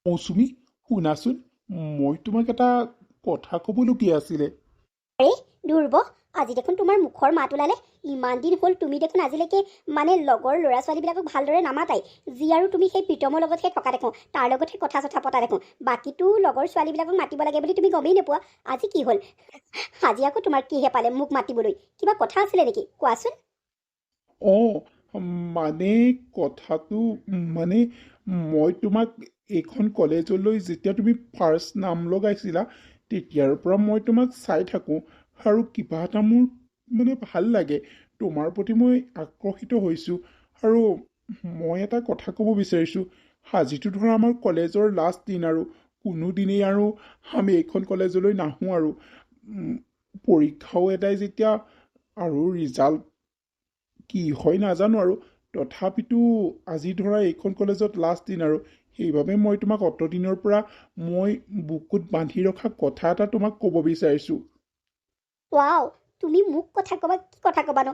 মৌচুমী শুনাচোন মই তোমাক এটা কথা ক'বলগীয়া আছিলে আৰে ধ্ৰুৱ, আজি দেখোন তোমাৰ মুখৰ মাত ওলালে। ইমান দিন হ'ল তুমি দেখোন আজিলৈকে লগৰ ল'ৰা ছোৱালীবিলাকক ভালদৰে নামাতাই। যি আৰু তুমি সেই প্ৰীতমৰ লগতহে থকা দেখোঁ, তাৰ লগতহে কথা চথা পতা দেখোঁ। বাকীতো লগৰ ছোৱালীবিলাকক মাতিব লাগে বুলি তুমি গমেই নোপোৱা। আজি কি হ'ল? আজি আকৌ তোমাৰ কিহে পালে মোক মাতিবলৈ? কিবা কথা আছিলে নেকি? কোৱাচোন। অঁ মানে কথাটো মানে মই তোমাক এইখন কলেজলৈ যেতিয়া তুমি ফাৰ্ষ্ট নাম লগাইছিলা তেতিয়াৰ পৰা মই তোমাক চাই থাকোঁ আৰু কিবা এটা মোৰ মানে ভাল লাগে, তোমাৰ প্ৰতি মই আকৰ্ষিত হৈছোঁ। আৰু মই এটা কথা ক'ব বিচাৰিছোঁ, আজিতো ধৰা আমাৰ কলেজৰ লাষ্ট দিন আৰু কোনোদিনেই আৰু আমি এইখন কলেজলৈ নাহোঁ আৰু পৰীক্ষাও এটাই যেতিয়া আৰু ৰিজাল্ট কি হয় নাজানো আৰু তথাপিতো আজি ধৰা এইখন কলেজত লাষ্ট দিন আৰু সেইবাবে মই তোমাক অতদিনৰ পৰা মই বুকুত বান্ধি ৰখা কথা এটা তোমাক ক'ব বিচাৰিছোঁ। ৱাও, তুমি মোক কথা ক'বা? কি কথা ক'বানো?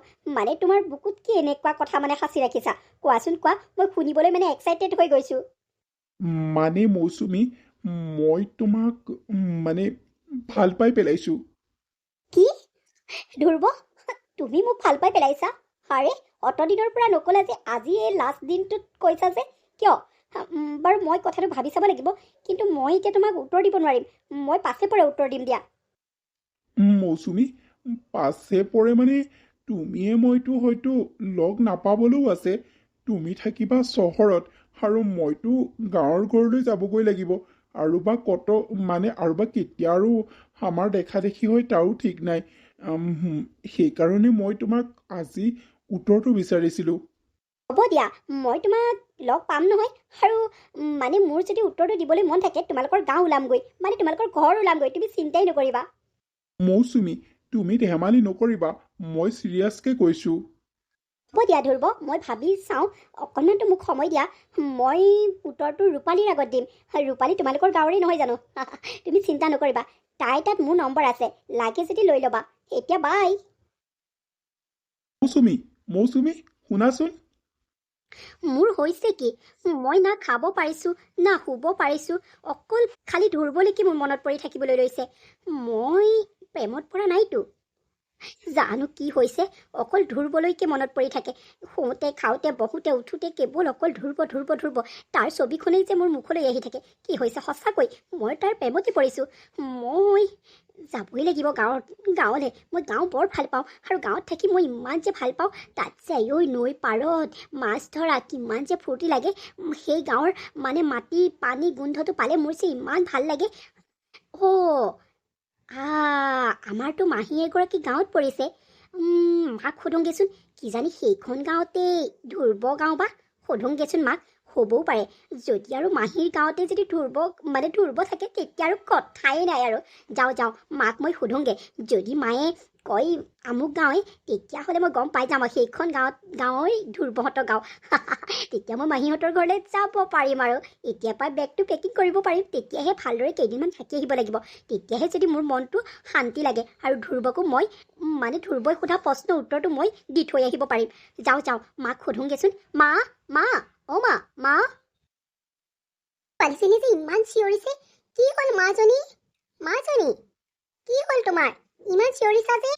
তোমাৰ বুকুত কি এনেকুৱা কথা সাঁচি ৰাখিছা? কোৱাচোন কোৱা, মই শুনিবলৈ এক্সাইটেড হৈ গৈছোঁ। মানে মৌচুমী, মই তোমাক মানে ভাল পাই পেলাইছোঁ। কি? ধ্ৰুৱ, তুমি মোক ভাল পাই পেলাইছা? আৰে অতদিনৰ পৰা নক'লা যে আজি এই লাষ্ট দিনটোত কৈছা যে কিয়? বাৰু মই কথাটো ভাবি চাব লাগিব, কিন্তু মই এতিয়া তোমাক উত্তৰ দিব নোৱাৰিম। মই পাছে পৰে উত্তৰ দিম দিয়া। মৌচুমী, পাছে পৰে মানে তুমিয়ে মইতো হয়তো লগ নাপাবলৈও আছে। তুমি থাকিবা চহৰত আৰু মইতো গাঁৱৰ ঘৰলৈ যাবগৈ লাগিব, আৰু বা কেতিয়া আৰু আমাৰ দেখা দেখি হয় তাৰো ঠিক নাই। সেইকাৰণে মই তোমাক আজি উত্তৰটো বিচাৰিছিলোঁ। হ'ব দিয়া, মই তোমাক লগ পাম নহয়। আৰু মোৰ যদি উত্তৰটো দিবলৈ মন থাকে, তোমালোকৰ গাঁও ওলামগৈ, তোমালোকৰ ঘৰ ওলামগৈ, তুমি চিন্তাই নকৰিবা। মৌচুমী, তুমি ধেমালি নকৰিবা, মই চিৰিয়াছকৈ কৈছোঁ। হ'ব দিয়া ধ্ৰুৱ, মই ভাবি চাওঁ। অকণমানতো মোক সময় দিয়া। মই উত্তৰটো ৰূপালীৰ আগত দিম। ৰূপালী তোমালোকৰ গাঁৱৰে নহয় জানো? তুমি চিন্তা নকৰিবা, তাই তাত মোৰ নম্বৰ আছে, লাগে যদি লৈ ল'বা। এতিয়া বাই। মৌচুমী, মৌচুমী শুনাচোন। মোৰ হৈছে কি, মই না খাব পাৰিছোঁ না শুব পাৰিছোঁ, অকল খালি ধ্ৰুৱলৈকে মোৰ মনত পৰি থাকিবলৈ লৈছে। মই প্ৰেমত পৰা নাইতো। জানো কি হৈছে, অকল ধ্ৰুৱলৈকে মনত পৰি থাকে। শুওঁতে খাওঁতে বহোঁতে উঠোঁতে কেৱল অকল ধ্ৰুৱ ধ্ৰুৱ ধ্ৰুৱ, তাৰ ছবিখনেই যে মোৰ মুখলৈ আহি থাকে। কি হৈছে সঁচাকৈ মই তাৰ প্ৰেমতে পৰিছোঁ। মই যাবই লাগিব গাঁৱলৈ। মই গাঁও বৰ ভাল পাওঁ, আৰু গাঁৱত থাকি মই ইমান যে ভাল পাওঁ। তাত যে নৈ পাৰত মাছ ধৰা কিমান যে ফূৰ্তি লাগে। সেই গাঁৱৰ মাটি পানী গোন্ধটো পালে মোৰ যে ইমান ভাল লাগে। আমাৰতো মাহী এগৰাকী গাঁৱত পৰিছে। মাক সোধোগেচোন, কিজানি সেইখন গাঁৱতে ধ্ৰুৱ গাঁও বা। সোধোগেচোন মাক, হ'বও পাৰে। যদি আৰু মাহীৰ গাঁৱতে যদি ধ্ৰুৱ থাকে, তেতিয়া আৰু কথাই নাই আৰু। যাওঁ মাক মই সোধোগে। যদি মায়ে কয় আমুক গাঁৱে, তেতিয়াহ'লে মই গম পাই যাম আৰু সেইখন গাঁৱই ধ্ৰুৱহঁতৰ গাঁও। তেতিয়া মই মাহীহঁতৰ ঘৰলৈ যাব পাৰিম আৰু এতিয়াৰ পৰা বেগটো পেকিং কৰিব পাৰিম। তেতিয়াহে ভালদৰে কেইদিনমান থাকি আহিব লাগিব। তেতিয়াহে যদি মোৰ মনটো শান্তি লাগে, আৰু ধ্ৰুৱকো মই ধ্ৰুৱই সোধা প্ৰশ্নৰ উত্তৰটো মই দি থৈ আহিব পাৰিম। যাওঁ মাক সোধোগেচোন। মা, অ' মা। পালিজনী যে ইমান চিঞৰিছে, কি হ'ল মাজনী? কি হ'ল তোমাৰ? ইমান চিঞৰিছা যে?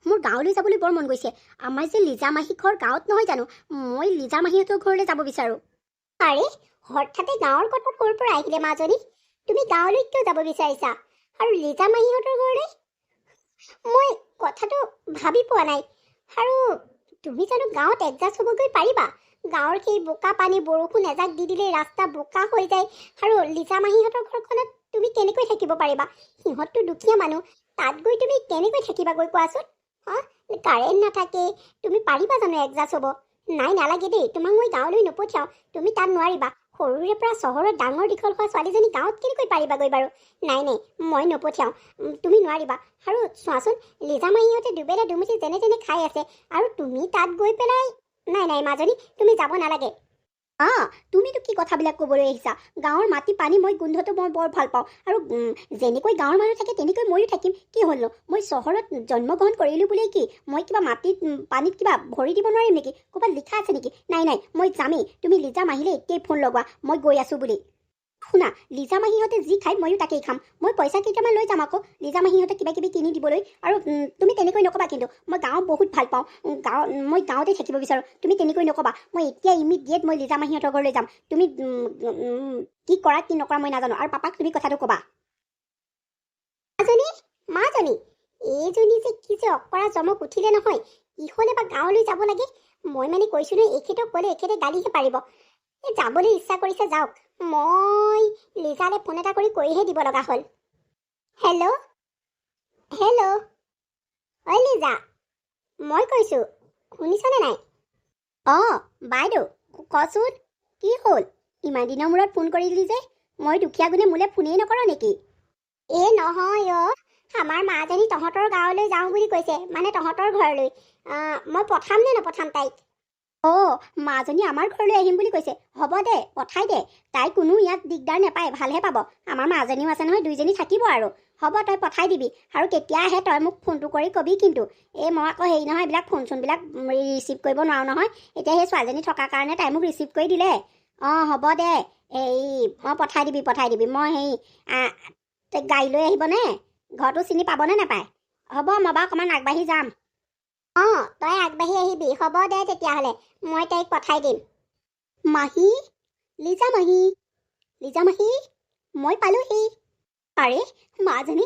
মোৰ গাঁৱলৈ যাবলৈ বৰ মন গৈছে। আমাৰ যে লিজা মাহী ঘৰ গাঁৱত নহয় জানো? মই লিজা মাহীহঁতৰ ঘৰলৈ যাব বিচাৰোঁ। আৰে হঠাতে গাঁৱৰ কথা ক'ৰ পৰা আহিলে মাজনী? তুমি গাঁৱলৈ কিয় যাব বিচাৰিছা? আৰু লিজা মাহীহঁতৰ ঘৰলৈ? মই কথাটো ভাবি পোৱা নাই। আৰু তুমি জানো গাঁৱত এডজাষ্ট হ'বগৈ পাৰিবা? গাঁৱৰ সেই বোকা পানী বৰষুণ এজাক দি দিলে ৰাস্তা বোকা হৈ যায়। আৰু লিজা মাহীহঁতৰ ঘৰখনত তুমি কেনেকৈ থাকিব পাৰিবা? সিহঁততো দুখীয়া মানুহ, তাত গৈ তুমি কেনেকৈ থাকিবাগৈ কোৱাচোন? কাৰেণ্ট নাথাকে, তুমি পাৰিবা জানো এডজাষ্ট হ'ব? নাই নালাগে দেই, তোমাক মই গাঁৱলৈ নপঠিয়াওঁ। তুমি তাত নোৱাৰিবা। সৰুৰে পৰা চহৰত ডাঙৰ দীঘল হোৱা ছোৱালীজনী গাঁৱত কেনেকৈ পাৰিবাগৈ বাৰু? নাই মই নপঠিয়াওঁ। তুমি নোৱাৰিবা। আৰু চোৱাচোন, লিজা মাহীহঁতে দুবেলা দুমুঠি যেনে তেনে খাই আছে, আৰু তুমি তাত গৈ পেলাই নাই মাজনী, তুমি যাব নালাগে। তুমিতো কি কথাবিলাক ক'বলৈ আহিছা? গাঁৱৰ মাটি পানী গোন্ধটো মই বৰ ভাল পাওঁ, আৰু যেনেকৈ গাঁৱৰ মানুহ থাকে তেনেকৈ ময়ো থাকিম। কি হ'লনো? মই চহৰত জন্মগ্ৰহণ কৰিলোঁ বুলিয়েই কি মই কিবা মাটিত পানীত কিবা ভৰি দিব নোৱাৰিম নেকি? ক'ৰবাত লিখা আছে নেকি? নাই মই যামেই। তুমি লিজা মাহিলে এতিয়াই ফোন লগোৱা, মই গৈ আছোঁ বুলি। শুনা, লিজা মাহীহঁতে যি খায় ময়ো তাকেই খাম। মই পইচা কেইটামান লৈ যাম আকৌ লিজা মাহীহঁতে কিবা কিবি কিনি দিবলৈ। আৰু তুমি তেনেকৈ নক'বা কিন্তু, মই গাঁও বহুত ভাল পাওঁ, মই গাঁৱতে থাকিব বিচাৰোঁ। তুমি তেনেকৈ নক'বা। মই এতিয়া ইমিডিয়েট মই লিজা মাহীহঁতৰ ঘৰলৈ যাম। তুমি কি কৰা কি নকৰা মই নাজানো, আৰু পাপাক তুমি কথাটো ক'বা। মাজনী, এইজনী যে কি যে অকৰা জমক উঠিলে নহয়, ইহঁতে বা গাঁৱলৈ যাব লাগে। মই মানে কৈছোঁ নহয়, এখেতক ক'লে এখেতে গালিহে পাৰিব। যাবলৈ ইচ্ছা কৰিছে যাওক, মই লিজালে ফোন এটা কৰি কৈহে দিব লগা হ'ল। হেল্ল' হেল্ল', ঐ লিজা, মই কৈছোঁ, শুনিছনে নাই? অঁ বাইদেউ, কচোন কি হ'ল? ইমান দিনৰ মূৰত ফোন কৰিলি যে, মই দুখীয়া গুণে মোলৈ ফোনেই নকৰ নেকি? নহয় আমাৰ মাজনী তহঁতৰ গাঁৱলৈ যাওঁ বুলি কৈছে, মানে তহঁতৰ ঘৰলৈ। মই পঠাম নে নপঠাম তাইক? মাজনী আমাৰ ঘৰলৈ আহিম বুলি কৈছে। হ'ব দে, পঠাই দে। তাই কোনো ইয়াত দিগদাৰ নাপায়, ভালহে পাব। আমাৰ মাজনীও আছে নহয়, দুইজনী থাকিব আৰু। হ'ব, তই পঠাই দিবি। আৰু কেতিয়া আহে তই মোক ফোনটো কৰি কবি কিন্তু। মই আকৌ হেৰি নহয়, এইবিলাক ফোন চোনবিলাক ৰিচিভ কৰিব নোৱাৰোঁ নহয়। এতিয়া সেই ছোৱালীজনী থকাৰ কাৰণে তাই মোক ৰিচিভ কৰি দিলে। হ'ব দে, মই পঠাই দিবি। মই তই গাড়ী লৈ আহিবনে? ঘৰটো চিনি পাবনে নাপায়? হ'ব, মই বাৰু অকণমান আগবাঢ়ি যাম। তই আগবাঢ়ি আহিবি। হ'ব দে তেতিয়াহ'লে, মই তাইক পঠাই দিম। মাহী, লিজা মাহী, মই পালোহি। আৰে মাজনী,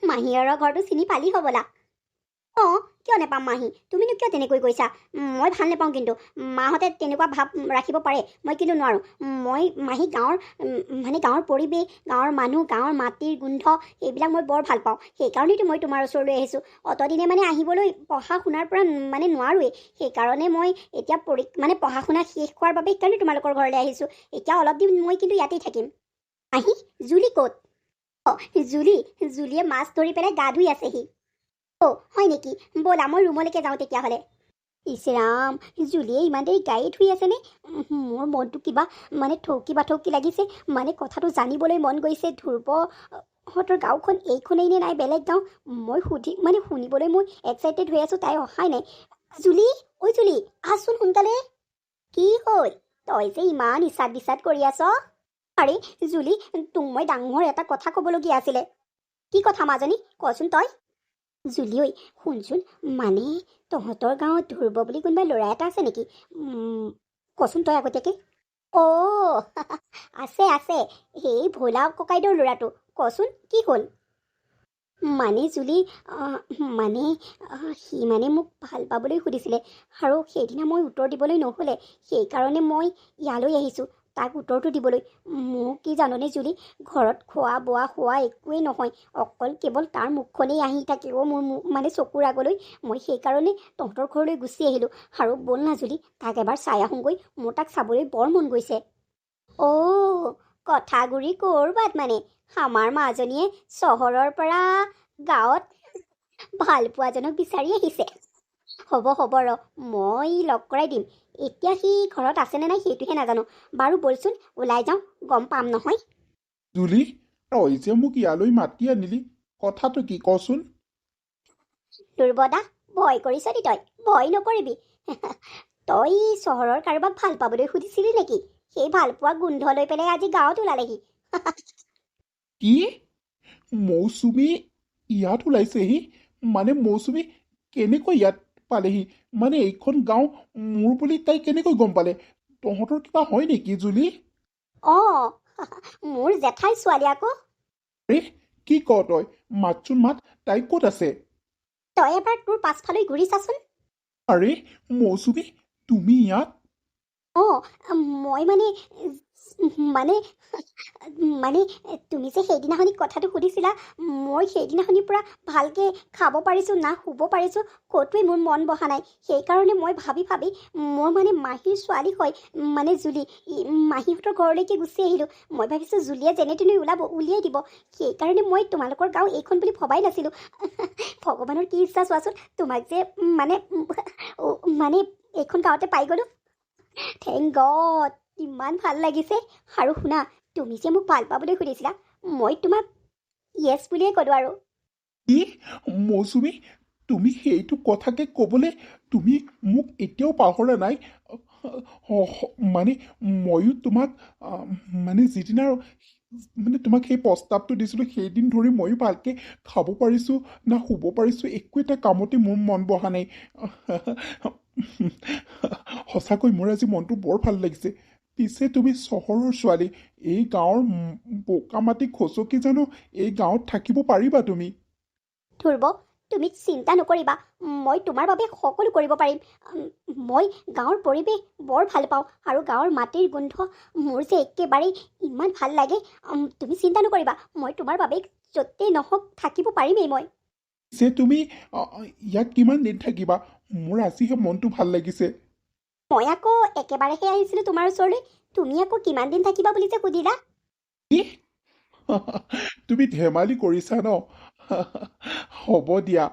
মাহীৰৰ ঘৰটো চিনি পালি হ'বলা। কিয় নাপাম মাহী, তুমিনো কিয় তেনেকৈ কৈছা? মই ভাল নাপাওঁ কিন্তু, মাহঁতে তেনেকুৱা ভাৱ ৰাখিব পাৰে, মই কিন্তু নোৱাৰোঁ। মই মাহী গাঁৱৰ গাঁৱৰ পৰিৱেশ, গাঁৱৰ মানুহ, গাঁৱৰ মাটিৰ গোন্ধ, এইবিলাক মই বৰ ভাল পাওঁ। সেইকাৰণেতো মই তোমাৰ ওচৰলৈ আহিছোঁ। অতদিনে আহিবলৈ পঢ়া শুনাৰ পৰা নোৱাৰোৱেই। সেইকাৰণে মই এতিয়া পঢ়া শুনা শেষ হোৱাৰ বাবে সেইকাৰণে তোমালোকৰ ঘৰলৈ আহিছোঁ। এতিয়া অলপ দিন মই কিন্তু ইয়াতেই থাকিম। মাহী, জুলি ক'ত? জুলিয়ে মাছ ধৰি পেলাই গা ধুই আছেহি। হয় নেকি? ব'লা মই ৰুমলৈকে যাওঁ তেতিয়াহ'লে। ইছৰাম, জুলিয়ে ইমান দেৰি গায়ে ধুই আছেনে? মোৰ মনটো কিবা থৌকি লাগিছে। কথাটো জানিবলৈ মন গৈছে। ধ্ৰুৱহঁতৰ গাঁওখন এইখনেই নে নাই বেলেগ গাঁও? মই শুনিবলৈ মই এক্সাইটেড হৈ আছোঁ, তাই অহাই নাই। জুলি, ঐ জুলি, আহচোন সোনকালে। কি হ'ল? তই যে ইমান ইচাদ বিচাদ কৰি আছ? আৰে জুলি, তোক মই ডাঙৰ এটা কথা ক'বলগীয়া আছিলে। কি কথা মাজনী? কচোন তই। জুলি ঐ, শুনচোন, তহঁতৰ গাঁৱত ধ্ৰুৱ বুলি কোনোবা ল'ৰা এটা আছে নেকি? কচোন তই আগতীয়াকৈ। আছে, সেই ভোলা ককাইদেউৰ ল'ৰাটো। কচোন কি হ'ল? জুলি, সি মোক ভাল পাবলৈ সুধিছিলে, আৰু সেইদিনা মই উত্তৰ দিবলৈ নহ'লে, সেইকাৰণে মই ইয়ালৈ আহিছোঁ তাক উত্তৰটো দিবলৈ। মোক কি জাননে জুলি, ঘৰত খোৱা বোৱা খোৱা একোৱেই নহয়, অকল কেৱল তাৰ মুখখনেই আহি থাকে মোৰ চকুৰ আগলৈ। মই সেইকাৰণে তহঁতৰ ঘৰলৈ গুচি আহিলোঁ। আৰু ব'ল না জুলি, তাক এবাৰ চাই আহোঁগৈ। মোৰ তাক চাবলৈ বৰ মন গৈছে। কথাগুৰি ক'ৰবাত আমাৰ মাজনীয়ে চহৰৰ পৰা গাঁৱত ভাল পোৱাজনক বিচাৰি আহিছে। হ'ব ৰ, মই লগ কৰাই দিম। এতিয়া সি ঘৰত আছেনে নাই সেইটোহে নাজানো। বাৰু বলচোন ওলাই যাওঁ, গম পাম নহয়। জুলি, তই যে মোক ইয়ালৈ মাতি আনিলি, কথাটো কি কচোন? দুৰ্বদা, ভয় কৰিছ নি তই? ভয় নকৰিবি। তই চহৰৰ কাৰোবাক ভাল পাবলৈ সুধিছিলি নেকি? সেই ভাল পোৱা গোন্ধ লৈ পেলাই আজি গাঁৱত ওলালেহি। কি? মৌচুমী ইয়াত ওলাইছেহি? মৌচুমী কেনেকৈ ইয়াত পালেহি? এইখন গাঁও মোৰ বুলি তাই কেনেকৈ গম পালে? তহঁতৰ কিবা হয় নেকি জুলি? মোৰ জেঠাই ছোৱালী আকৌ। কি ক তই? মাতচোন মাত, তাই ক'ত আছে? তই এবাৰ তোৰ পাছফালৈ ঘূৰি চাচোন। আৰে মৌচুমী, তুমি ইয়াত? মই তুমি যে সেইদিনাখনি কথাটো সুধিছিলা, মই সেইদিনাখনিৰ পৰা ভালকৈ খাব পাৰিছোঁ না শুব পাৰিছোঁ, ক'তোৱেই মোৰ মন বহা নাই। সেইকাৰণে মই ভাবি মোৰ মাহীৰ ছোৱালী হয় জুলি, মাহীহঁতৰ ঘৰলৈকে গুচি আহিলোঁ। মই ভাবিছোঁ জুলিয়ে যেনে তেনে উলিয়াই দিব। সেইকাৰণে মই তোমালোকৰ গাঁও এইখন বুলি ভবাই নাছিলোঁ। ভগৱানৰ কি ইচ্ছা চোৱাচোন, তোমাক যে এইখন গাঁৱতে পাই গ'লোঁ। থেংক গড, ইমান ভাল লাগিছে। আৰু শুনা, তুমি যে মোক ভাল পাবলৈ সুধিছিলা, মই তোমাক য়েছ বুলিয়ে ক'লোঁ আৰু। কি মৌচুমী, তুমি সেইটো কথাকে ক'বলৈ তুমি মোক এতিয়াও পাহৰা নাই? মানে ময়ো তোমাক মানে যিদিনা মানে তোমাক সেই প্ৰস্তাৱটো দিছিলোঁ সেইদিন ধৰি ময়ো ভালকৈ খাব পাৰিছোঁ না শুব পাৰিছোঁ একো এটা কামতে মোৰ মন বহা নাই সঁচাকৈ মোৰ আজি মনটো বৰ ভাল লাগিছে পিছে তুমি চহৰৰ ছোৱালী এই গাঁৱৰ বোকা মাটি খচকি জানো এই গাঁৱত থাকিব পাৰিবা তুমি ধ্ৰুৱ তুমি চিন্তা নকৰিবা মই তোমাৰ বাবে সকলো কৰিব পাৰিম মই গাঁৱৰ পৰিৱেশ বৰ ভাল পাওঁ আৰু গাঁৱৰ মাটিৰ গোন্ধ মোৰ যে একেবাৰেই ইমান ভাল লাগে তুমি চিন্তা নকৰিবা মই তোমাৰ বাবে য'তেই নহওক থাকিব পাৰিমেই মই যে তুমি ইয়াত কিমান দিন থাকিবা মোৰ আজিহে মনটো ভাল লাগিছে মই আকৌ একেবাৰেহে আহিছিলোঁ তোমাৰ ওচৰলৈ তুমি আকৌ কিমান দিন থাকিবা বুলি যে সুধিলা তুমি ধেমালি কৰিছা ন হ'ব দিয়া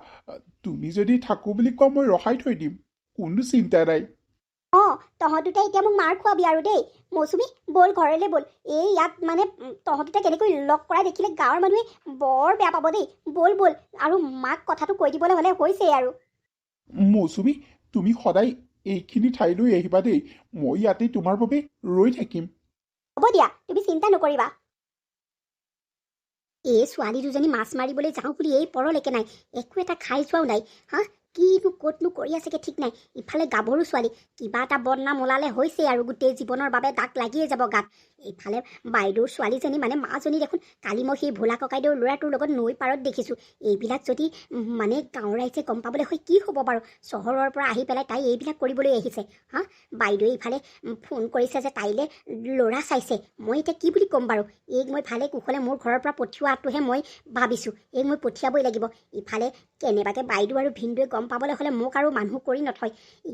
তুমি যদি থাকোঁ বুলি কোৱা মই ৰখাই থৈ দিম কোনো চিন্তা নাই অঁ তহঁত দুটাই এতিয়া মোক মাৰ খোৱাবি আৰু দেই মৌচুমী ব'ল ঘৰলৈ ব'ল এই ইয়াত মানে তহঁত দুটাই কেনেকৈ লগ কৰাই দেখিলে গাঁৱৰ মানুহে বৰ বেয়া পাব দেই ব'ল ব'ল আৰু মাক কথাটো কৈ দিবলৈ হ'লে হৈছেই আৰু মৌচুমী তুমি সদায় এইখিনি ঠাইলৈ আহিবা দেই মই ইয়াতে তোমাৰ বাবে ৰৈ থাকিম হ'ব দিয়া তুমি চিন্তা নকৰিবা এই ছোৱালী দুজনী মাছ মাৰিবলৈ যাওঁ বুলি এই পৰলৈকে নাই একো এটা খাই যোৱাও নাই হা কিনো ক'তনো কৰি আছেগে ঠিক নাই ইফালে গাভৰু ছোৱালী কিবা এটা বদনাম ওলালে হৈছে আৰু গোটেই জীৱনৰ বাবে দাগ লাগিয়ে যাব গাত এইফালে বাইদেউৰ ছোৱালীজনী মানে মাজনী দেখোন কালি মই সেই ভোলা ককাইদেউৰ ল'ৰাটোৰ লগত নৈ পাৰত দেখিছোঁ এইবিলাক যদি মানে গাঁৱৰ ৰাইজে গম পাবলৈ হয় কি হ'ব বাৰু চহৰৰ পৰা আহি পেলাই তাই এইবিলাক কৰিবলৈ আহিছে হা বাইদেৱে ইফালে ফোন কৰিছে যে তাইলৈ ল'ৰা চাইছে মই এতিয়া কি বুলি ক'ম বাৰু এইক মই ভালে কুশলে মোৰ ঘৰৰ পৰা পঠিওৱাটোহে মই ভাবিছোঁ এইক মই পঠিয়াবই লাগিব ইফালে কেনেবাকৈ বাইদেউ আৰু ভিনদেউৱে গম পাবলৈ হ'লে মোক আৰু মানুহ কৰি নথয়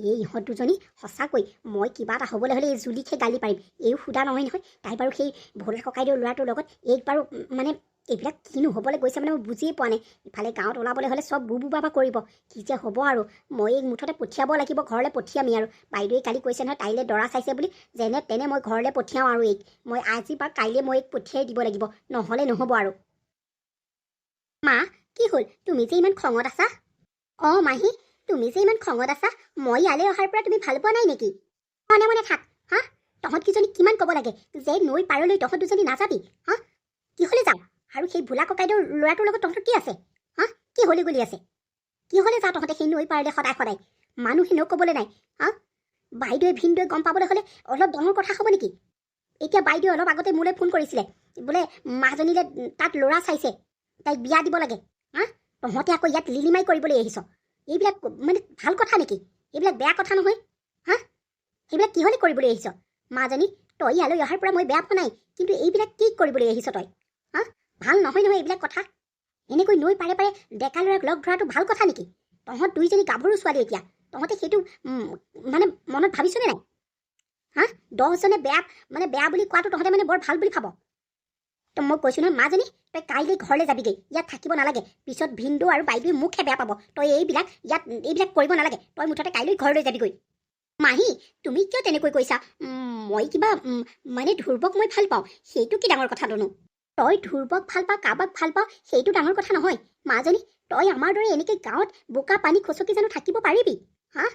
এই ইহঁত দুজনী সঁচাকৈ মই কিবা এটা হ'বলৈ হ'লে এই জুলিকহে গালি পাৰিম এইও সোধা নহয় নহয় তাই বাৰু সেই ভোলা ককাইদেউৰ ল'ৰাটোৰ লগত এইক বাৰু মানে এইবিলাক কিনো হ'বলৈ গৈছে মানে মই বুজিয়ে পোৱা নাই ইফালে গাঁৱত ওলাবলৈ হ'লে চব বুবু বাবা কৰিব কি যে হ'ব আৰু মই এইক মুঠতে পঠিয়াব লাগিব ঘৰলৈ পঠিয়ামেই আৰু বাইদেৱে কালি কৈছে নহয় তাইলৈ দৰা চাইছে বুলি যেনে তেনে মই ঘৰলৈ পঠিয়াওঁ আৰু এইক মই আজি বা কাইলৈ মই এইক পঠিয়াই দিব লাগিব নহ'লে নহ'ব আৰু মা কি হ'ল তুমি যে ইমান খঙত আছা অঁ মাহী তুমি যে ইমান খঙত আছা মই ইয়ালৈ অহাৰ পৰা তুমি ভাল পোৱা নাই নেকি মনে মনে থাক হা তহঁত কিজনী কিমান ক'ব লাগে যে নৈ পাৰলৈ তহঁত দুজনী নাযাবি হা কিহলৈ যাওঁ আৰু সেই ভোলা ককাইদেউৰ ল'ৰাটোৰ লগত তহঁতৰ কি আছে হা কি হলি গলি আছে কিহলৈ যাওঁ তহঁতে সেই নৈ পাৰলৈ সদায় সদায় মানুহে ক'বলৈ নাই হা বাইদেৱে ভিনদেৱে গম পাবলৈ হ'লে অলপ ডাঙৰ কথা হ'ব নেকি এতিয়া বাইদেৱে অলপ আগতে মোলৈ ফোন কৰিছিলে বোলে মাজনীলৈ তাত ল'ৰা চাইছে তাইক বিয়া দিব লাগে হা তহঁতে আকৌ ইয়াত লিলিমাই কৰিবলৈ আহিছ এইবিলাক মানে ভাল কথা নেকি এইবিলাক বেয়া কথা নহয় হা সেইবিলাক কিহলে কৰিবলৈ আহিছ মাজনী তই ইয়ালৈ অহাৰ পৰা মই বেয়া পোৱা নাই কিন্তু এইবিলাক কি কৰিবলৈ আহিছ তই হা ভাল নহয় নহয় এইবিলাক কথা এনেকৈ নৈ পাৰে পাৰে ডেকা ল'ৰাক লগ ধৰাটো ভাল কথা নেকি তহঁত দুইজনী গাভৰু ছোৱালী এতিয়া তহঁতে সেইটো মানে মনত ভাবিছনে নাই হা 10জনে বেয়া বুলি কোৱাটো তহঁতে মানে বৰ ভাল বুলি ভাব তো মই কৈছোঁ নহয় মাজনী তই কাইলৈ ঘৰলৈ যাবিগৈ ইয়াত থাকিব নালাগে পিছত ভিনদেউ আৰু বাইদেৱে মুখহে বেয়া পাব তই এইবিলাক কৰিব নালাগে তই মুঠতে কাইলৈ ঘৰলৈ যাবিগৈ মাহী তুমি কিয় তেনেকৈ কৈছা মই কিবা মানে ধ্ৰুৱক মই ভাল পাওঁ সেইটো কি ডাঙৰ কথাটোনো তই ধ্ৰুৱক ভাল পাওঁ কাৰোবাক ভাল পাওঁ সেইটো ডাঙৰ কথা নহয় মাজনী তই আমাৰ দৰে এনেকৈ গাঁৱত বোকা পানী খচকি জানো থাকিব পাৰিবি হা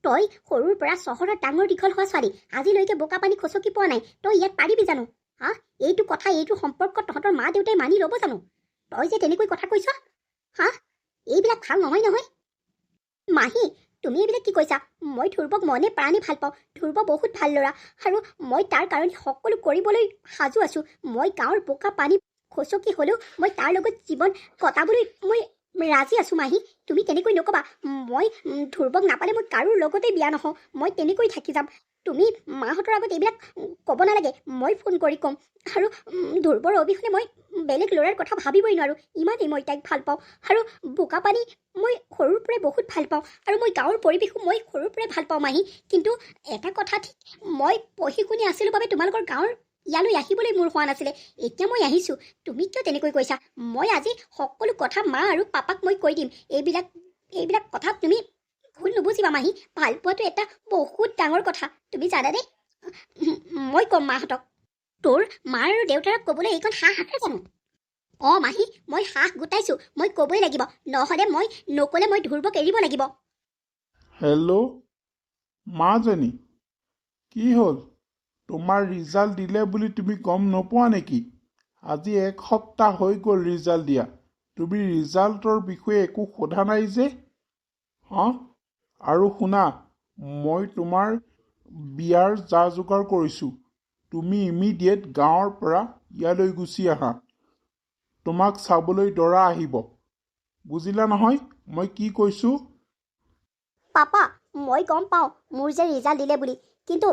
তই সৰুৰ পৰা চহৰত ডাঙৰ দীঘল হোৱা ছোৱালী আজিলৈকে বোকা পানী খচকি পোৱা নাই তই ইয়াত পাৰিবি জানো হা এইটো কথা এইটো সম্পৰ্ক তহঁতৰ মা দেউতাই মানি ল'ব জানো তই যে তেনেকৈ কথা কৈছ হা এইবিলাক ভাল নহয় নহয় মাহী তুমি এইবিলাক কি কৈছা মই ধ্ৰুৱক মনে প্ৰাণে ভাল পাওঁ ধ্ৰুৱ বহুত ভাল ল'ৰা আৰু মই তাৰ কাৰণে সকলো কৰিবলৈ সাজু আছোঁ মই গাঁৱৰ বোকা পানী খচকি হ'লেও মই তাৰ লগত জীৱন কটাবলৈ মই ৰাজি আছোঁ মাহী তুমি তেনেকৈ নক'বা মই ধ্ৰুৱক নাপালে মই কাৰো লগতে বিয়া নহওঁ মই তেনেকৈ থাকি যাম তুমি মাহঁতৰ আগত এইবিলাক ক'ব নালাগে মই ফোন কৰি ক'ম আৰু ধ্ৰুৱৰ অবিহনে মই বেলেগ ল'ৰাৰ কথা ভাবিবই নোৱাৰোঁ ইমানেই মই তাইক ভাল পাওঁ আৰু বোকা পানী মই সৰুৰ পৰাই বহুত ভাল পাওঁ আৰু মই গাঁৱৰ পৰিৱেশো মই সৰুৰ পৰাই ভাল পাওঁ মাহী কিন্তু এটা কথা ঠিক মই পঢ়ি শুনি আছিলোঁ বাবে তোমালোকৰ গাঁৱৰ ইয়ালৈ আহিবলৈ মোৰ হোৱা নাছিলে এতিয়া মই আহিছোঁ তুমি কিয় তেনেকৈ কৈছা মই আজি সকলো কথা মা আৰু পাপাক মই কৈ দিম এইবিলাক কথা তুমি ভুল নুবুজিবা মাহী ভাল পোৱাটো এটা বহুত ডাঙৰ কথা তুমি জানানে মই ক'ম মাহঁতক তোৰ মা আৰু দেউতাৰক ক'বলৈ এইখন সাহ আছে জানো অঁ মাহী মই সাহ গোটাইছোঁ মই ক'বই লাগিব নহ'লে মই নক'লে মই ধ্ৰুৱক এৰিব লাগিব হেল্ল' মাজনী কি হ'ল তোমাৰ ৰিজাল্ট দিলে বুলি তুমি গম নোপোৱা নেকি আজি 1 সপ্তাহ হৈ গ'ল ৰিজাল্ট দিয়া তুমি ৰিজাল্টৰ বিষয়ে একো সোধা নাই যে আৰু শুনা মই তোমাৰ বিয়াৰ যা যোগাৰ কৰিছোঁ তুমি ইমিডিয়েট গাঁৱৰ পৰা ইয়ালৈ গুচি আহা তোমাক চাবলৈ দৰা আহিব বুজিলা নহয় মই কি কৈছোঁ পাপা মই গম পাওঁ মোৰ যে ৰিজাল্ট দিলে বুলি কিন্তু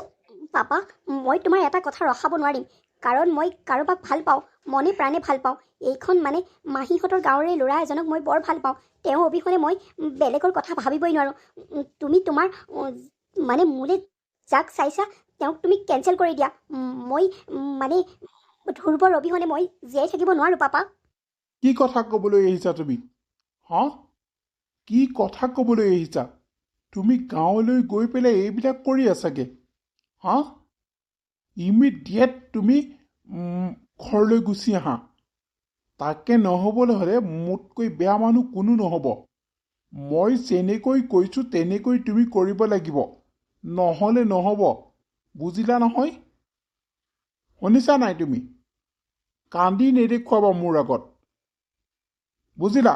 পাপা মই তোমাৰ এটা কথা ৰখাব নোৱাৰিম কাৰণ মই কাৰোবাক ভাল পাওঁ মনে প্ৰাণে ভাল পাওঁ এইখন মানে মাহীহঁতৰ গাঁৱৰে ল'ৰা এজনক মই বৰ ভাল পাওঁ তেওঁ অবিহনে মই বেলেগৰ কথা ভাবিবই নোৱাৰোঁ তুমি তোমাৰ মানে মোলৈ যাক চাইছা তেওঁক তুমি কেঞ্চেল কৰি দিয়া মই মানে ধ্ৰুৱৰ অবিহনে মই জীয়াই থাকিব নোৱাৰোঁ পাপা কি কথা ক'বলৈ আহিছা তুমি কি কথা ক'বলৈ আহিছা তুমি গাঁৱলৈ গৈ পেলাই এইবিলাক কৰি আছাগে ইমিডিয়েট তুমি ঘৰলৈ গুচি আহা তাকে নহ'বলৈ হ'লে মোতকৈ বেয়া মানুহ কোনো নহ'ব মই যেনেকৈ কৈছোঁ তেনেকৈ তুমি কৰিব লাগিব নহ'লে নহ'ব বুজিলা নহয় শুনিছা নাই তুমি কান্দি নেদেখুৱাবা মোৰ আগত বুজিলা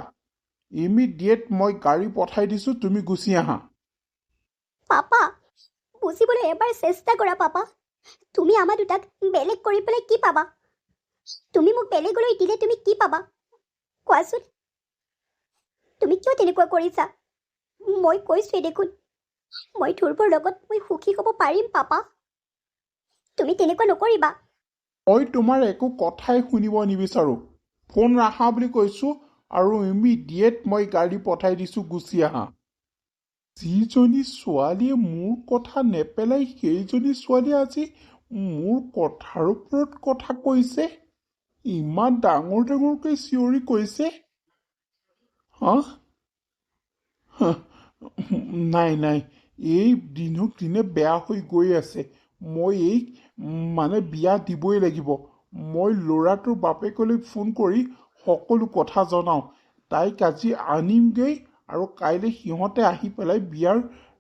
ইমিডিয়েট মই গাড়ী পঠাই দিছোঁ তুমি গুচি আহা পাপা বুজিবলৈ এবাৰ চেষ্টা কৰা পাপা তুমি আমাৰ দুটাক বেলেগ কৰি পেলাই কি পাবা তুমি মোক বেলেগলৈ দিলে তুমি কি পাবা কোৱাচোন তুমি কিয় তেনেকুৱা কৰিছা মই কৈছোঁৱেই দেখোন মই ধ্ৰুৱৰ লগত মই সুখী হ'ব পাৰিম পাপা তুমি তেনেকুৱা নকৰিবা মই তোমাৰ একো কথাই শুনিব নিবিচাৰোঁ ফোন ৰাখা বুলি কৈছোঁ আৰু ইমিডিয়েট মই গাড়ী পঠাই দিছোঁ গুচি আহা যিজনী ছোৱালীয়ে মোৰ কথা নেপেলাই সেইজনী ছোৱালীয়ে আজি মোৰ কথাৰ ওপৰত কথা কৈছে ইমান ডাঙৰ ডাঙৰকৈ চিঞৰি কৈছে নাই নাই এই দিনক দিনে বেয়া হৈ গৈ আছে মই এই মানে বিয়া দিবই লাগিব মই ল'ৰাটোৰ বাপেকলৈ ফোন কৰি সকলো কথা জনাওঁ তাইক আজি আনিমগৈ আৰু কাইলৈ সিহঁতে আহি পেলাই বিয়াৰ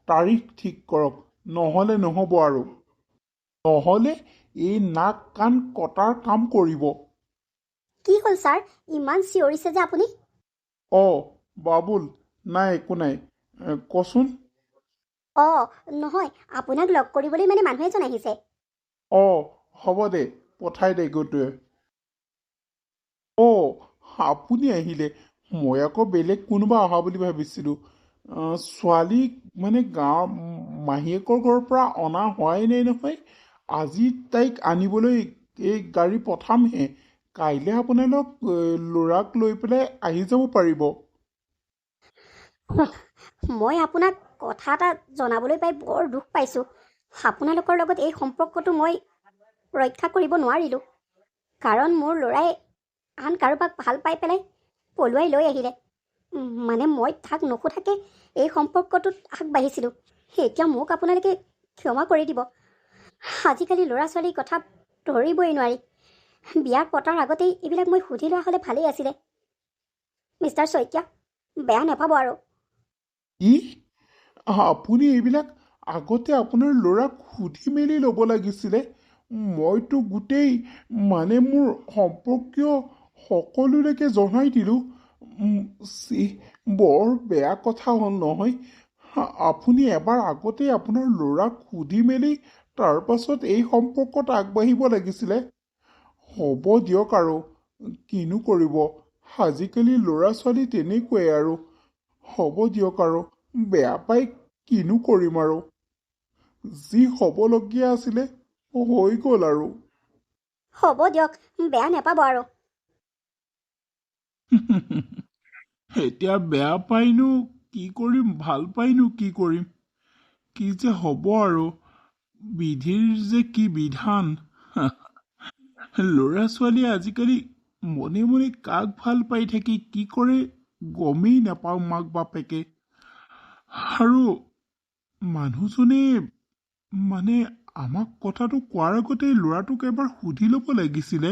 তাৰিখ ঠিক কৰক নহ'লে নহ'ব আৰু নহ'লে এই নাক কাণ কটাৰ কাম কৰিব কি হ'ল ছাৰ ইমান চিঞৰিছে যে আপুনি বাবুল নাই একো নাই কচোন নহয় আপোনাক লগ কৰিবলৈ মানে মানুহ এজন আহিছে হ'ব দে পঠাই দে গৈ আপুনি আহিলে মই আকৌ বেলেগ কোনোবা অহা বুলি ভাবিছিলোঁ ছোৱালীক মানে গাঁৱৰ মাহীয়েকৰ ঘৰৰ পৰা অনা হোৱাই নাই নহয় আজি তাইক আনিবলৈ এই গাড়ী পঠামহে কাইলৈ আপোনালোক ল'ৰাক লৈ পেলাই আহি যাব পাৰিব মই আপোনাক কথা এটা জনাবলৈ পাই বৰ দুখ পাইছোঁ আপোনালোকৰ লগত এই সম্পৰ্কটো মই ৰক্ষা কৰিব নোৱাৰিলোঁ কাৰণ মোৰ ল'ৰাই আন কাৰোবাক ভাল পাই পেলাই পলুৱাই লৈ আহিলে মানে মই তাক নোসোধাকৈ এই সম্পৰ্কটোত আগবাঢ়িছিলোঁ এতিয়া মোক আপোনালোকে ক্ষমা কৰি দিব আজিকালি ল'ৰা ছোৱালীৰ কথা ধৰিবই নোৱাৰি বিয়াৰ পতাৰ আগতেই এইবিলাক মই সুধি লোৱা হ'লে ভালেই আছিলে মিষ্টাৰ শইকীয়া বেয়া নাপাব আৰু আপুনি এইবিলাক আগতে আপোনাৰ ল'ৰাক সুধি মেলি ল'ব লাগিছিলে মইতো গোটেই মানে মোৰ সম্পৰ্কীয় সকলোলৈকে জনাই দিলোঁ বৰ বেয়া কথা হ'ল নহয় আপুনি এবাৰ আগতে আপোনাৰ ল'ৰাক সুধি মেলি তাৰ পাছত এই সম্পৰ্কত আগবাঢ়িব লাগিছিলে হ'ব দিয়ক আৰু কিনো কৰিব আজিকালি ল'ৰা ছোৱালী তেনেকুৱাই আৰু হ'ব দিয়ক আৰু বেয়া পাই কিনো কৰিম আৰু যি হ'বলগীয়া আছিলে হৈ গ'ল আৰু হ'ব দিয়ক বেয়া নাপাব আৰু এতিয়া বেয়া পাইনো কি কৰিম ভাল পাইনো কি কৰিম কি যে হ'ব আৰু বিধিৰ যে কি বিধান ল'ৰা ছোৱালীয়ে আজিকালি মনে মনে কাক ভাল পাই থাকি কি কৰে গমেই নাপাওঁ মাক বাপেকে আৰু মানুহজনে মানে আমাক কথাটো কোৱাৰ আগতে ল'ৰাটোক এবাৰ সুধি ল'ব লাগিছিলে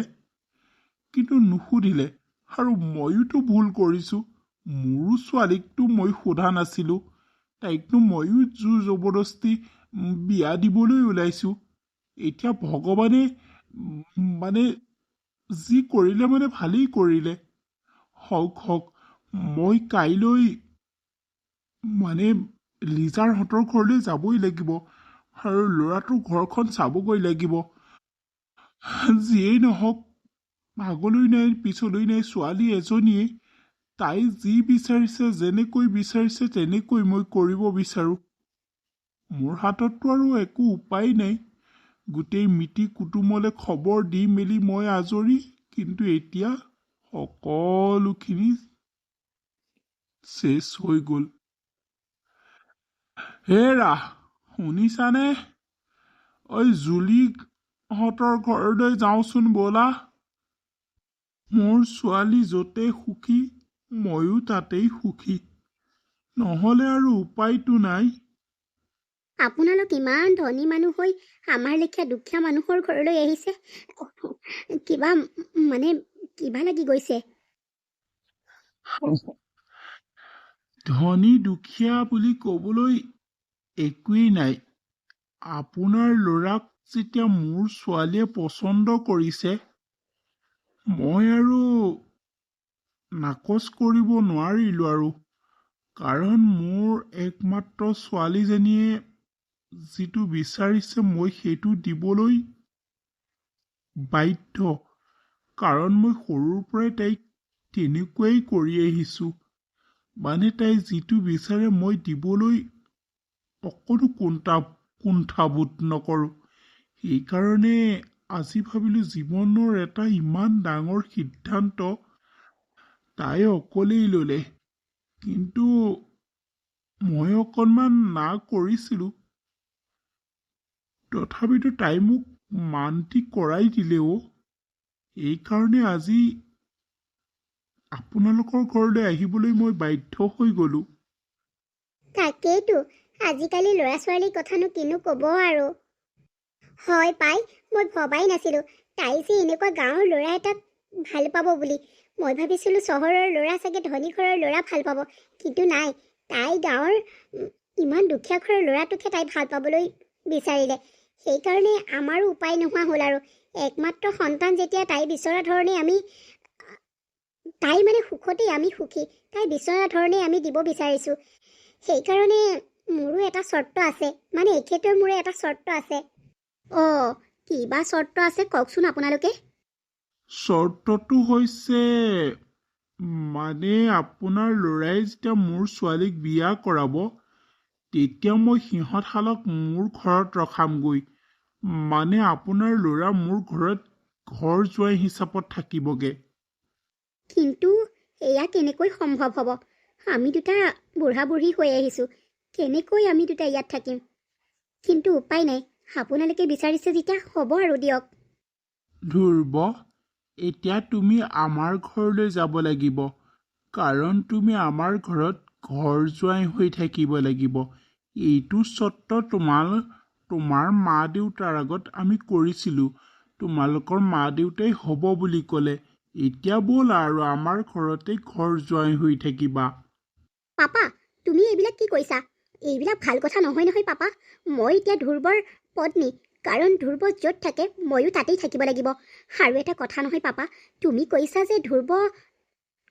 কিন্তু নুসুধিলে আৰু ময়োতো ভুল কৰিছোঁ মোৰো ছোৱালীকতো মই সোধা নাছিলোঁ তাইকনো ময়ো জোৰ জবৰদস্তি বিয়া দিবলৈ ওলাইছোঁ এতিয়া ভগৱানে মানে যি কৰিলে মানে ভালেই কৰিলে। হওক মই কাইলৈ মানে লিজাৰহঁতৰ ঘৰলৈ যাবই লাগিব আৰু ল'ৰাটোৰ ঘৰখন চাবগৈ লাগিব। যিয়েই নহওক, আগলৈ নাই পিছলৈ নাই, ছোৱালী এজনীয়ে তাই যি বিচাৰিছে, যেনেকৈ বিচাৰিছে তেনেকৈ মই কৰিব বিচাৰোঁ। মোৰ হাতততো আৰু একো উপায় নাই। গোটেই মিতিৰ কুটুমলৈ খবৰ দি মেলি মই আজৰি, কিন্তু এতিয়া সকলোখিনি চেছ হৈ গ'ল। হেৰা, শুনিছানে? ঐ জুলিহঁতৰ ঘৰলৈ যাওঁচোন ব'লা। মোৰ ছোৱালী য'তেই সুখী, ময়ো তাতেই সুখী। নহ'লে আৰু উপায়তো নাই। আপোনালোক ইমান ধনী মানুহ হৈ আমাৰ লেখীয়া দুখীয়া মানুহৰ ঘৰলৈ আহিছে। কিবা মানে কিবা লাগি গৈছে। ধনী দুখীয়া বুলি ক'বলৈ একোৱেই নাই। আপোনাৰ ল'ৰাক যেতিয়া মোৰ ছোৱালীয়ে পচন্দ কৰিছে, মই আৰু নাকচ কৰিব নোৱাৰিলোঁ আৰু। কাৰণ মোৰ একমাত্ৰ ছোৱালীজনীয়ে যিটো বিচাৰিছে মই সেইটো দিবলৈ বাধ্য। কাৰণ মই সৰুৰ পৰাই তাইক তেনেকুৱাই কৰি আহিছোঁ। মানে তাই যিটো বিচাৰে মই দিবলৈ অকণো কুণ্ঠাবোধ নকৰোঁ। সেইকাৰণে আজি ভাবিলোঁ জীৱনৰ এটা ইমান ডাঙৰ সিদ্ধান্ত তাই অকলেই ল'লে। কিন্তু মই অকণমান না কৰিছিলোঁ। তথাপিতো তাই মোক মান্তি কৰাই দিলে অ'। এইকাৰণে আজি আপোনালোকৰ ঘৰলৈ আহিবলৈ মই বাধ্য হৈ গ'লোঁ। তাকেইতো, আজিকালি ল'ৰা ছোৱালীৰ কথানো কিনো ক'ব আৰু। হয় পাই, মই ভবাই নাছিলোঁ তাই যে এনেকুৱা গাঁৱৰ ল'ৰা এটাক ভাল পাব বুলি। মই ভাবিছিলোঁ চহৰৰ ল'ৰা চাগে ধনী ঘৰৰ ল'ৰা ভাল পাব, কিন্তু নাই, তাই গাঁৱৰ ইমান দুখীয়া ঘৰৰ ল'ৰাটোকহে তাই ভাল পাবলৈ বিচাৰিলে। সেইকাৰণে আমাৰো উপায় নোহোৱা হ'ল আৰু। একমাত্ৰ সন্তান যেতিয়া তাই বিচৰা ধৰণে আমি, তাই মানে সুখতেই আমি সুখী, তাই বিচৰা ধৰণে আমি দিব বিচাৰিছোঁ। সেইকাৰণে মোৰো এটা চৰ্ত আছে, মানে এখেতৰ মোৰো এটা চৰ্ত আছে। অঁ, কিবা চৰ্ত আছে কওকচোন আপোনালোকে। চৰ্তটো হৈছে মানে আপোনাৰ ল'ৰাই যেতিয়া মোৰ ছোৱালীক বিয়া কৰাব, তেতিয়া মই সিহঁতহালক মোৰ ঘৰত ৰখামগৈ। মানে আপোনাৰ ল'ৰা মোৰ ঘৰত ঘৰ জোৱাই হিচাপত থাকিবগে। কিন্তু এয়া কেনেকৈ সম্ভৱ হ'ব? আমি দুটা বুঢ়া বুঢ়ী হৈ আহিছোঁ, কেনেকৈ আমি দুটা ইয়াত থাকিম? কিন্তু উপায় নাই, আপোনালোকে বিচাৰিছে যেতিয়া হ'ব আৰু দিয়ক। ধ্ৰুৱ, এতিয়া তুমি আমাৰ ঘৰলৈ যাব লাগিব। কাৰণ তুমি আমাৰ ঘৰত ঘৰ জোৱাই হৈ থাকিব লাগিব। এইটো চৰ্ত তোমাৰ মা দেউতাৰ আগত আমি কৰিছিলোঁ। তোমালোকৰ মা দেউতাই হ'ব বুলি ক'লে। এতিয়া ব'লা আৰু আমাৰ ঘৰতে ঘৰ জোৱাই হৈ থাকিবা। পাপা, তুমি এইবিলাক কি কৈছা? এইবিলাক ভাল কথা নহয় নহয় পাপা। মই এতিয়া ধ্ৰুৱৰ পত্নী, কাৰণ ধ্ৰুৱ য'ত থাকে ময়ো তাতেই থাকিব লাগিব। আৰু এটা কথা নহয় পাপা, তুমি কৈছা যে ধ্ৰুৱ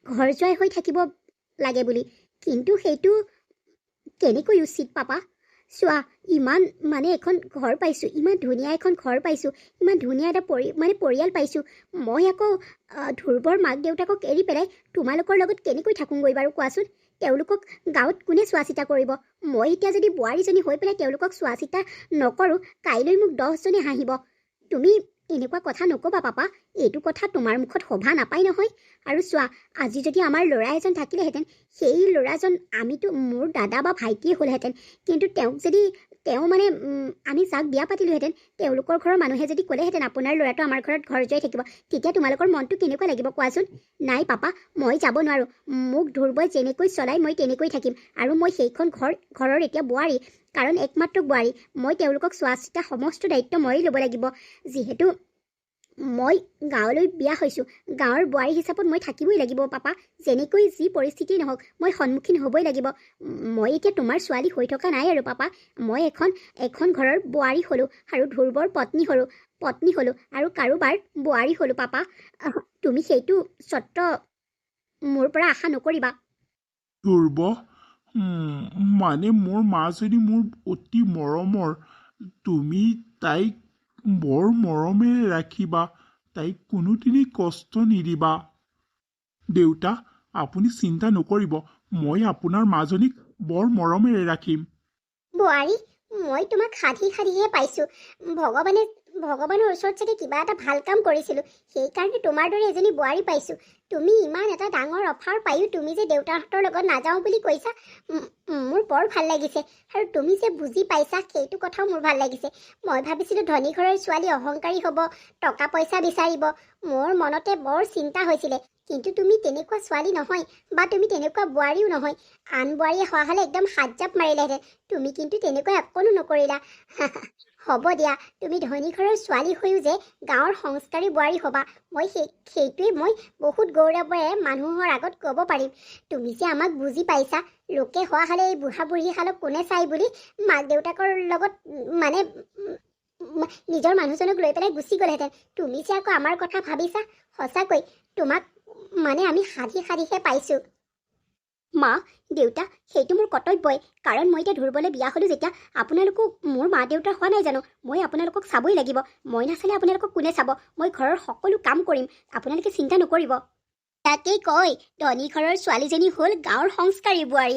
ঘৰ জোৱাই হৈ থাকিব লাগে বুলি, কিন্তু সেইটো কেনেকৈ উচিত পাপা? চোৱা, ইমান মানে এখন ঘৰ পাইছোঁ, ইমান ধুনীয়া এখন ঘৰ পাইছোঁ, ইমান ধুনীয়া এটা পৰিয়াল পাইছোঁ। মই আকৌ ধ্ৰুৱৰ মাক দেউতাকক এৰি পেলাই তোমালোকৰ লগত কেনেকৈ থাকোঁগৈ বাৰু কোৱাচোন? তেওঁলোকক গাঁৱত কোনে চোৱা চিতা কৰিব? মই এতিয়া যদি বোৱাৰীজনী হৈ পেলাই তেওঁলোকক চোৱা চিতা নকৰোঁ, কাইলৈ মোক 10জনে হাঁহিব। তুমি এনেকুৱা কথা নক'বা পাপা, এইটো কথা তোমাৰ মুখত শোভা নাপায় নহয়। আৰু চোৱা, আজি যদি আমাৰ ল'ৰা এজন থাকিলেহেঁতেন, সেই ল'ৰাজন মোৰ দাদা বা ভাইটিয়ে হ'লহেঁতেন। কিন্তু তেওঁ মানে আমি যাক বিয়া পাতিলোহেঁতেন, তেওঁলোকৰ ঘৰৰ মানুহে যদি ক'লেহেঁতেন আপোনাৰ ল'ৰাটো আমাৰ ঘৰত ঘৰ জোৱাই থাকিব, তেতিয়া তোমালোকৰ মনটো কেনেকুৱা লাগিব কোৱাচোন? নাই পাপা, মই যাব নোৱাৰোঁ। মোক ধ্ৰুৱই যেনেকৈ চলাই মই তেনেকৈ থাকিম। আৰু মই সেইখন ঘৰৰ এতিয়া বোৱাৰী, কাৰণ একমাত্ৰ বোৱাৰী। মই তেওঁলোকক চোৱা চিতা সমস্ত দায়িত্ব ময়েই ল'ব লাগিব। যিহেতু মই গাঁৱলৈ বিয়া হৈছোঁ। গাঁৱৰ বোৱাৰী হিচাপত মই থাকিবই লাগিব পাপা। যেনেকৈ যি পৰিস্থিতি নহওক মই সন্মুখীন হ'বই লাগিব। মই এতিয়া তোমাৰ ছোৱালী হৈ থকা নাই আৰু পাপা। মই এখন ঘৰৰ বোৱাৰী হ'লোঁ আৰু ধ্ৰুৱৰ পত্নী হ'লোঁ আৰু কাৰোবাৰ বোৱাৰী হ'লোঁ পাপা। তুমি সেইটো স্বত্ব মোৰ পৰা আশা নকৰিবা। ধ্ৰুৱ, মানে মোৰ মাজনী মোৰ অতি মৰমৰ। তুমি তাইক বৰ মৰমেৰে ৰাখিবা। তাইক কোনোদিনেই কষ্ট নিদিবা। দেউতা, আপুনি চিন্তা নকৰিব। মই আপোনাৰ মাজনীক বৰ মৰমেৰে ৰাখিম। বোৱাৰী, মই তোমাক সাধিহে পাইছোঁ। ভগৱানৰ ওচৰত চাগে কিবা এটা ভাল কাম কৰিছিলোঁ, সেইকাৰণে তোমাৰ দৰে এজনী বোৱাৰী পাইছোঁ। তুমি ইমান এটা ডাঙৰ অফাৰ পায়ো তুমি যে দেউতাহঁতৰ লগত নাযাওঁ বুলি কৈছা, মোৰ বৰ ভাল লাগিছে। আৰু তুমি যে বুজি পাইছা সেইটো কথাও মোৰ ভাল লাগিছে। মই ভাবিছিলোঁ ধনী ঘৰৰ ছোৱালী অহংকাৰী হ'ব, টকা পইচা বিচাৰিব। মোৰ মনতে বৰ চিন্তা হৈছিলে, কিন্তু তুমি তেনেকুৱা ছোৱালী নহয় বা তুমি তেনেকুৱা বোৱাৰীও নহয়। আন বোৱাৰীয়ে হোৱা হ'লে একদম হাত জাপ মাৰিলেহেঁতেন। তুমি কিন্তু তেনেকুৱা একো নকৰিলা। হ'ব দিয়া, তুমি ধনী ঘৰৰ ছোৱালী হৈও যে গাঁৱৰ সংস্কাৰী বোৱাৰী হ'বা, সেইটোৱে মই বহুত গৌৰৱেৰে মানুহৰ আগত ক'ব পাৰিম। তুমি যে আমাক বুজি পাইছা। লোকে হোৱা হ'লে এই বুঢ়া বুঢ়ীহালক কোনে চাই বুলি মাক দেউতাকৰ লগত মানে নিজৰ মানুহজনক লৈ পেলাই গুচি গ'লহেঁতেন। তুমি যে আকৌ আমাৰ কথা ভাবিছা। সঁচাকৈ তোমাক মানে আমি সাধিহে পাইছোঁ। মা, দেউতা, সেইটো মোৰ কৰ্তব্যই। কাৰণ মই এতিয়া ধ্ৰুৱলৈ বিয়া হ'লোঁ যেতিয়া, আপোনালোকো মোৰ মা দেউতাৰ হোৱা নাই জানো? মই আপোনালোকক চাবই লাগিব। মই নাচালে আপোনালোকক কোনে চাব? মই ঘৰৰ সকলো কাম কৰিম, আপোনালোকে চিন্তা নকৰিব। তাকেই কয়, ধনী ঘৰৰ ছোৱালীজনী হ'ল গাঁৱৰ সংস্কাৰী বোৱাৰী।